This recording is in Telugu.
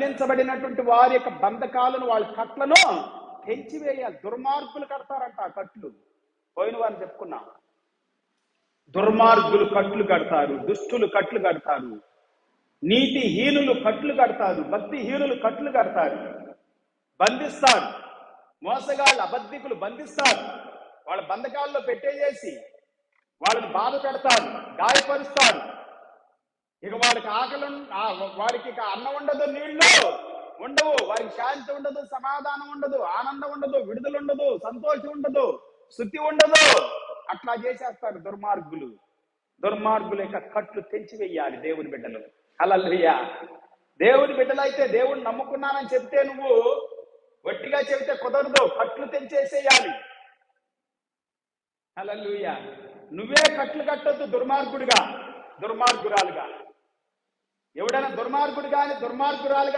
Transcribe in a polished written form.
బంధించబడినటువంటి వారి యొక్క బంధకాలను, వాళ్ళ కట్లను తెంచివేయాలి. దుర్మార్గులు కడతారంట ఆ కట్లు. పోయిన వారిని చెప్పుకున్నాం. దుర్మార్గులు కట్లు కడతారు, దుష్టులు కట్లు కడతారు, నీతిహీనులు కట్లు కడతారు, భక్తిహీనులు కట్లు కడతారు, బంధిస్తారు. మోసగాళ్ళు, అబద్ధికులు బంధిస్తారు. వాళ్ళ బంధకాల్లో పెట్టేసి వాళ్ళని బాధ పెడతారు, గాయపరుస్తారు. ఇక వాడికి వాడికి ఇక అన్నం ఉండదు, నీళ్లు ఉండవు, వారికి శాంతి ఉండదు, సమాధానం ఉండదు, ఆనందం ఉండదు, విడుదల ఉండదు, సంతోషం ఉండదు, శుద్ధి ఉండదు. అట్లా చేసేస్తారు దుర్మార్గులు. దుర్మార్గుల యొక్క కట్లు తెంచివేయాలి దేవుని బిడ్డలు. హల్లెలూయా. దేవుని బిడ్డలైతే దేవుని నమ్ముకున్నానని చెప్తే నువ్వు వట్టిగా చెబితే కుదరదు, కట్లు తెంచేసేయాలి. హల్లెలూయా. నువ్వే కట్లు కట్టొద్దు దుర్మార్గుడిగా, దుర్మార్గురాలుగా. ఎవడైనా దుర్మార్గుడు కానీ దుర్మార్గురాలుగా